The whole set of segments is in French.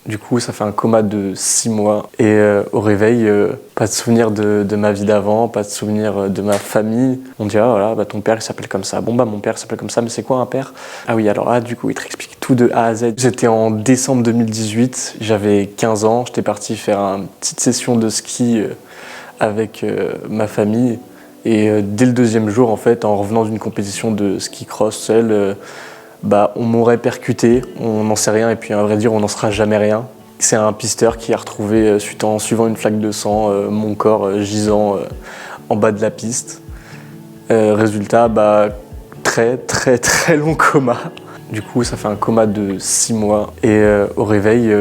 Du coup, ça fait un coma de 6 mois. Et au réveil, pas de souvenir de ma vie d'avant, pas de souvenir de ma famille. On dit, ah voilà, bah, ton père il s'appelle comme ça. Bon, bah mon père s'appelle comme ça, mais c'est quoi un père? Ah oui, alors du coup, il te explique tout de A à Z. C'était en décembre 2018, j'avais 15 ans, j'étais parti faire une petite session de ski avec ma famille. Et dès le deuxième jour, en fait, en revenant d'une compétition de ski cross seul, bah, on m'aurait percuté, on n'en sait rien, et puis à vrai dire, on n'en saura jamais rien. C'est un pisteur qui a retrouvé, suivant une flaque de sang, mon corps gisant en bas de la piste. Résultat, bah, très très très long coma. Du coup, ça fait un coma de 6 mois. Et au réveil,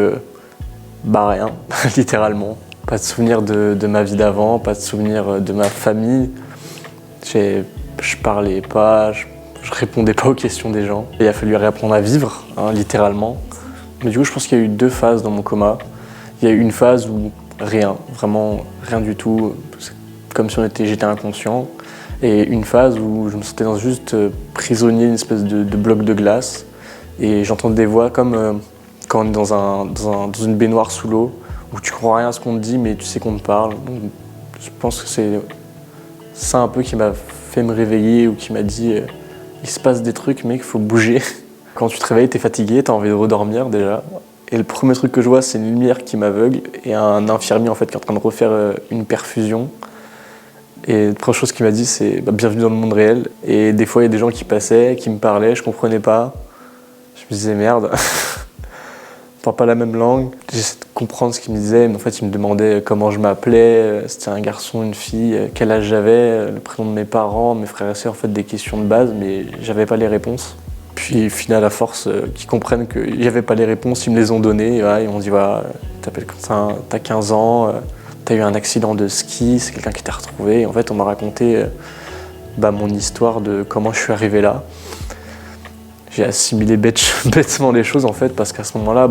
bah rien, littéralement. Pas de souvenir de ma vie d'avant, pas de souvenir de ma famille. Je parlais pas, je répondais pas aux questions des gens. Il a fallu réapprendre à vivre, hein, littéralement. Mais du coup, je pense qu'il y a eu 2 phases dans mon coma. Il y a eu une phase où rien, vraiment rien du tout, c'est comme si j'étais inconscient. Et une phase où je me sentais juste prisonnier, une espèce de bloc de glace. Et j'entendais des voix comme quand on est dans une baignoire sous l'eau, où tu crois rien à ce qu'on te dit, mais tu sais qu'on te parle. Donc, je pense que c'est ça un peu qui m'a fait me réveiller ou qui m'a dit il se passe des trucs, mec, il faut bouger. Quand tu te réveilles, t'es fatigué, t'as envie de redormir déjà. Et le premier truc que je vois, c'est une lumière qui m'aveugle et un infirmier en fait, qui est en train de refaire une perfusion. Et la première chose qu'il m'a dit, c'est bienvenue dans le monde réel. Et des fois, il y a des gens qui passaient, qui me parlaient, je comprenais pas. Je me disais merde, on parle pas la même langue. J'essayais de comprendre ce qu'il me disait, mais en fait, il me demandait comment je m'appelais, c'était un garçon, une fille, quel âge j'avais, le prénom de mes parents, mes frères et sœurs, en fait, des questions de base, mais j'avais pas les réponses. Puis, au final, à force qu'ils comprennent qu'il n'y avait pas les réponses, ils me les ont données. Et voilà, ils m'ont dit voilà, t'appelles comme ça, t'as 15 ans, t'as eu un accident de ski, c'est quelqu'un qui t'a retrouvé. Et en fait, on m'a raconté mon histoire de comment je suis arrivé là. J'ai assimilé bêtement les choses en fait, parce qu'à ce moment-là,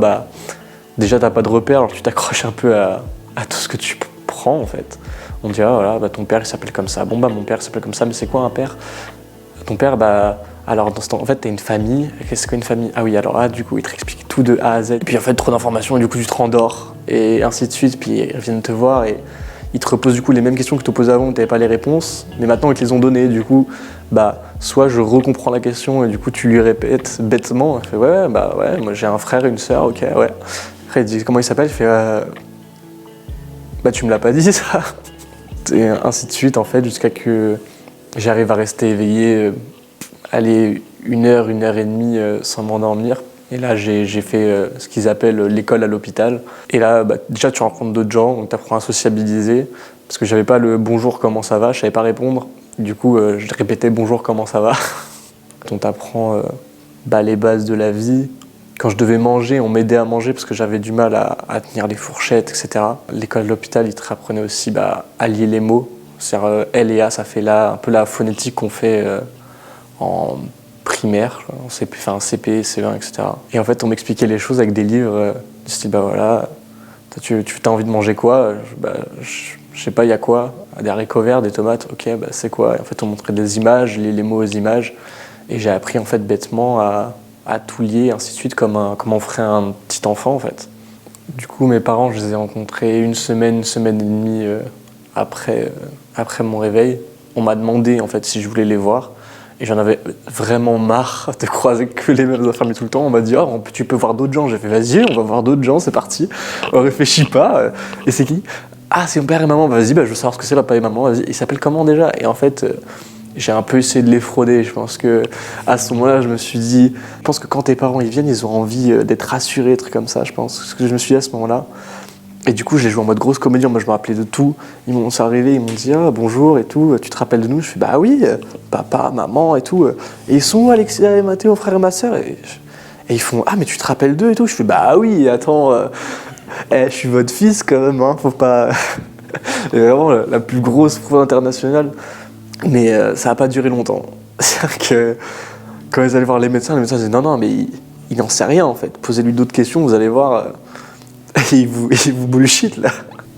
déjà t'as pas de repère, alors tu t'accroches un peu à tout ce que tu prends en fait. On dit ah voilà, ton père il s'appelle comme ça. Bon mon père s'appelle comme ça, mais c'est quoi un père? Ton père, alors dans ce temps, en fait t'as une famille. Qu'est-ce qu'une famille? Ah oui, alors du coup il te explique tout de A à Z. Et puis en fait trop d'informations et du coup tu te rendors et ainsi de suite. Puis ils viennent te voir et ils te reposent du coup les mêmes questions que tu te posais avant où t'avais pas les réponses, mais maintenant ils te les ont données. Du coup, soit je recomprends la question et du coup tu lui répètes bêtement. Elle fait ouais, moi j'ai un frère et une sœur, ok, ouais. Après il dit comment il s'appelle, il fait tu me l'as pas dit ça. Et ainsi de suite en fait, jusqu'à que j'arrive à rester éveillé, aller 1 heure, 1 heure et demie sans m'endormir. Et là, j'ai fait ce qu'ils appellent l'école à l'hôpital. Et là, déjà, tu rencontres d'autres gens, donc tu apprends à sociabiliser. Parce que j'avais pas le bonjour, comment ça va, je savais pas répondre. Du coup, je répétais bonjour, comment ça va. Donc tu apprends les bases de la vie. Quand je devais manger, on m'aidait à manger parce que j'avais du mal à tenir les fourchettes, etc. L'école à l'hôpital, ils te apprenaient aussi à lier les mots. C'est-à-dire L et A, ça fait là un peu la phonétique qu'on fait en primaire, en CP, CP, CE1, etc. Et en fait, on m'expliquait les choses avec des livres du style, voilà, tu as envie de manger quoi? Je sais pas, il y a quoi? Des haricots verts, des tomates, ok, c'est quoi? Et en fait, on montrait des images, les mots aux images. Et j'ai appris en fait bêtement à tout lier, ainsi de suite, comme on ferait un petit enfant en fait. Du coup, mes parents, je les ai rencontrés une semaine et demie après mon réveil. On m'a demandé en fait si je voulais les voir. Et j'en avais vraiment marre de croiser que les mêmes infirmiers tout le temps. On m'a dit tu peux voir d'autres gens. J'ai fait vas-y, on va voir d'autres gens, c'est parti. On réfléchit pas. Et c'est qui? Ah, c'est mon père et maman. Vas-y, je veux savoir ce que c'est papa et maman. Vas-y, ils s'appellent comment déjà? Et en fait, j'ai un peu essayé de les frauder. Je pense que à ce moment-là, je me suis dit, je pense que quand tes parents ils viennent, ils ont envie d'être rassurés, des trucs comme ça. Je pense. Ce que je me suis dit à ce moment-là. Et du coup, je l'ai joué en mode grosse comédie. Moi, je me rappelais de tout. Ils m'ont arrivé, ils m'ont dit bonjour et tout. Tu te rappelles de nous? Je fais oui, papa, maman et tout. Et ils sont où Alexia et Mathéo, frère et ma sœur? Et ils font mais tu te rappelles d'eux et tout? Je fais oui, attends, je suis votre fils quand même, hein, faut pas. Et vraiment la plus grosse fraude internationale. Mais ça n'a pas duré longtemps. C'est-à-dire que quand ils allaient voir les médecins disaient non, mais il n'en sait rien en fait. Posez-lui d'autres questions, vous allez voir. Et il vous bullshit là.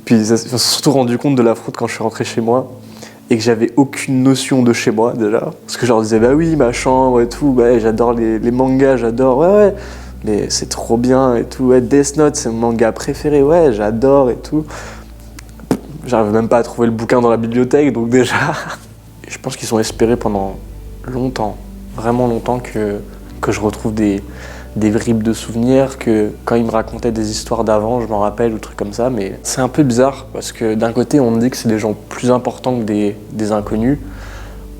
Puis ils se sont surtout rendu compte de la fraude quand je suis rentré chez moi et que j'avais aucune notion de chez moi déjà. Parce que je leur disais oui, ma chambre et tout, j'adore les mangas, j'adore, ouais. mais c'est trop bien et tout. Ouais, Death Note, c'est mon manga préféré, ouais, j'adore et tout. J'arrive même pas à trouver le bouquin dans la bibliothèque, donc déjà. Je pense qu'ils ont espéré pendant longtemps, vraiment longtemps, que je retrouve des bribes de souvenirs, que quand ils me racontaient des histoires d'avant, je m'en rappelle ou trucs comme ça. Mais c'est un peu bizarre parce que d'un côté, on me dit que c'est des gens plus importants que des inconnus,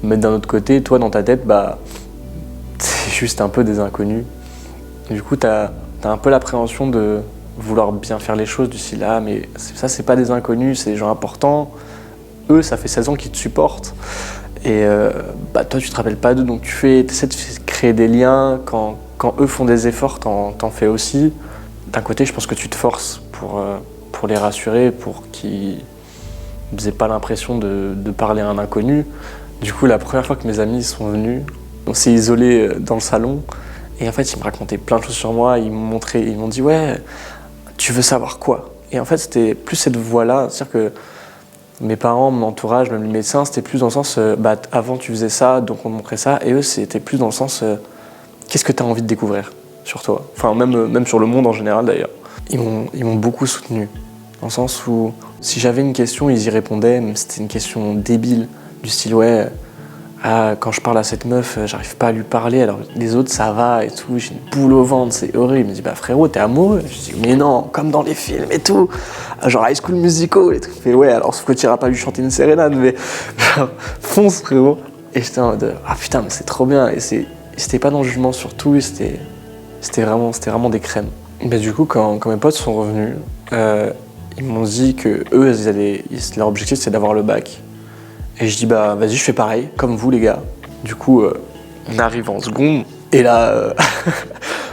mais d'un autre côté, toi, dans ta tête, bah, c'est juste un peu des inconnus. Du coup, t'as un peu l'appréhension de vouloir bien faire les choses, du style ah, mais ça, c'est pas des inconnus, c'est des gens importants. Eux, ça fait 16 ans qu'ils te supportent. Et bah, toi, tu te rappelles pas d'eux, donc tu essaies de créer des liens. Quand eux font des efforts, t'en fais aussi. D'un côté, je pense que tu te forces pour les rassurer, pour qu'ils n'aient pas l'impression de parler à un inconnu. Du coup, la première fois que mes amis sont venus, on s'est isolés dans le salon. Et en fait, ils me racontaient plein de choses sur moi. Ils m'ont dit « Ouais, tu veux savoir quoi ?» Et en fait, c'était plus cette voie-là. C'est-à-dire que mes parents, mon entourage, même les médecins, c'était plus dans le sens bah, avant tu faisais ça, donc on te montrait ça. Et eux, c'était plus dans le sens qu'est-ce que tu as envie de découvrir sur toi. Enfin, même sur le monde en général d'ailleurs. Ils m'ont beaucoup soutenu. Dans le sens où si j'avais une question, ils y répondaient, même si c'était une question débile, du style ouais. Ah, quand je parle à cette meuf, j'arrive pas à lui parler, alors les autres ça va et tout, j'ai une boule au ventre, c'est horrible. Il me dit bah frérot, t'es amoureux? Je dis mais non, comme dans les films et tout, genre High School Musical et tout. Il fait ouais, alors sauf que t'iras pas lui chanter une sérénade, mais genre, fonce frérot. Et j'étais en mode ah putain, mais c'est trop bien, et c'était pas dans le jugement surtout, et c'était vraiment des crèmes. Mais du coup, quand mes potes sont revenus, ils m'ont dit que eux, leur objectif c'est d'avoir le bac. Et je dis bah vas-y, je fais pareil, comme vous les gars. Du coup, on arrive en seconde, et là,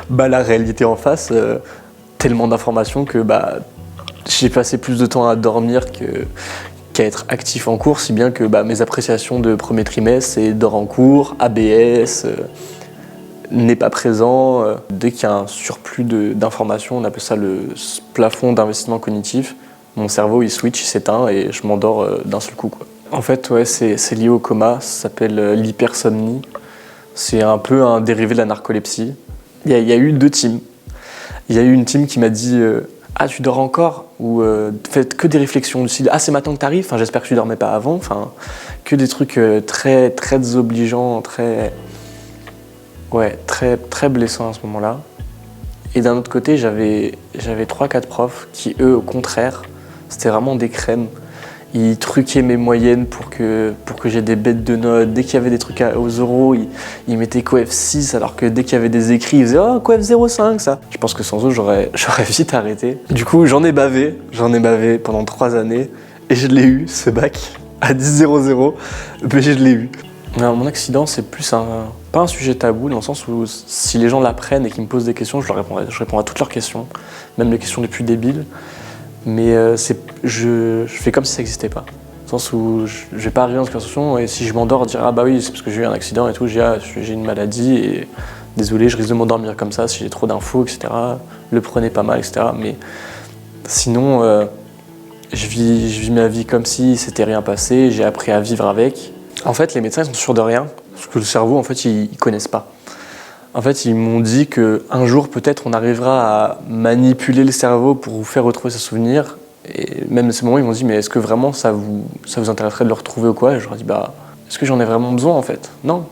bah la réalité en face, tellement d'informations que bah j'ai passé plus de temps à dormir qu'à être actif en cours, si bien que bah, mes appréciations de premier trimestre, c'est dors en cours, ABS, n'est pas présent. Dès qu'il y a un surplus d'informations, on appelle ça le plafond d'investissement cognitif, mon cerveau il switch, il s'éteint et je m'endors d'un seul coup, quoi. En fait, ouais, c'est lié au coma, ça s'appelle l'hypersomnie. C'est un peu un dérivé de la narcolepsie. Il y a eu 2 teams. Il y a eu une team qui m'a dit ah, tu dors encore? Ou faites que des réflexions du style ah, c'est maintenant que t'arrives, enfin, j'espère que tu dormais pas avant. Enfin, que des trucs très, très désobligeants, très blessants à ce moment-là. Et d'un autre côté, j'avais 3-4 profs qui, eux, au contraire, c'était vraiment des crèmes. Ils truquaient mes moyennes pour que j'ai des bêtes de notes. Dès qu'il y avait des trucs aux euros, ils mettaient coef 6, alors que dès qu'il y avait des écrits, ils faisaient oh, coef 0,5 ça. Je pense que sans eux, j'aurais vite arrêté. Du coup, j'en ai bavé pendant 3 années, et je l'ai eu, ce bac, à 10,00, mais je l'ai eu. Alors, mon accident, c'est plus pas un sujet tabou, dans le sens où si les gens l'apprennent et qu'ils me posent des questions, je réponds à toutes leurs questions, même les questions les plus débiles. Mais je fais comme si ça n'existait pas. Dans le sens où je vais pas arriver dans cette conversation et si je m'endors, dire ah bah oui, c'est parce que j'ai eu un accident et tout, j'ai une maladie et désolé, je risque de m'endormir comme ça si j'ai trop d'infos, etc. Le prenez pas mal, etc. Mais sinon, je vis ma vie comme si c'était rien passé, j'ai appris à vivre avec. En fait, les médecins ils sont sûrs de rien, parce que le cerveau, en fait, ils connaissent pas. En fait, ils m'ont dit qu'un jour, peut-être, on arrivera à manipuler le cerveau pour vous faire retrouver ses souvenirs. Et même à ce moment, ils m'ont dit, mais est-ce que vraiment ça vous intéresserait de le retrouver ou quoi? Et je leur ai dit, bah, est-ce que j'en ai vraiment besoin, en fait? Non.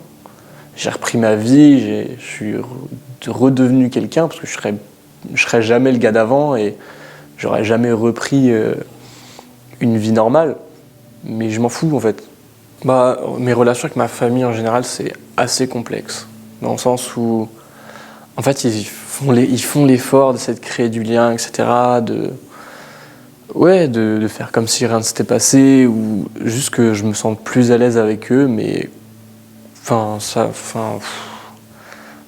J'ai repris ma vie, je suis redevenu quelqu'un, parce que je serais jamais le gars d'avant et j'aurais jamais repris une vie normale. Mais je m'en fous, en fait. Bah, mes relations avec ma famille, en général, c'est assez complexe. Dans le sens où, en fait, ils font l'effort d'essayer de créer du lien, etc., de faire comme si rien ne s'était passé, ou juste que je me sente plus à l'aise avec eux, mais,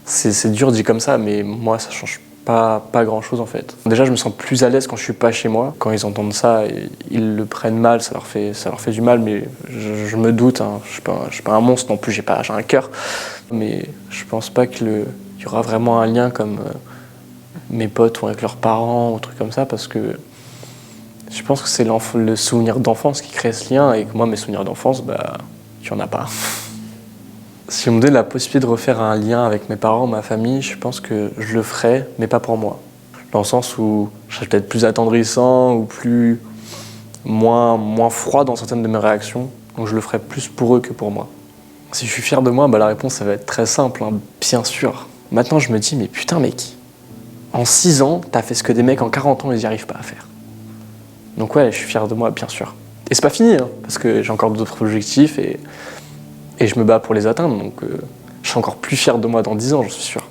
c'est dur dit comme ça, mais moi, ça change pas grand-chose, en fait. Déjà, je me sens plus à l'aise quand je suis pas chez moi. Quand ils entendent ça, ils le prennent mal, ça leur fait du mal, mais je me doute, hein, je suis pas un monstre non plus, j'ai un cœur. Mais je pense pas qu'il y aura vraiment un lien comme mes potes ou avec leurs parents ou trucs comme ça, parce que je pense que c'est le souvenir d'enfance qui crée ce lien, et que moi, mes souvenirs d'enfance, bah, il y en a pas. Si on me donnait la possibilité de refaire un lien avec mes parents, ma famille, je pense que je le ferais, mais pas pour moi. Dans le sens où je serais peut-être plus attendrissant ou moins froid dans certaines de mes réactions. Donc je le ferais plus pour eux que pour moi. Si je suis fier de moi, la réponse ça va être très simple, hein, bien sûr. Maintenant je me dis, mais putain mec, en 6 ans, t'as fait ce que des mecs en 40 ans ils n'y arrivent pas à faire. Donc ouais, je suis fier de moi, bien sûr. Et c'est pas fini, hein, parce que j'ai encore d'autres objectifs et je me bats pour les atteindre. Donc je serai encore plus fier de moi dans 10 ans, j'en suis sûr.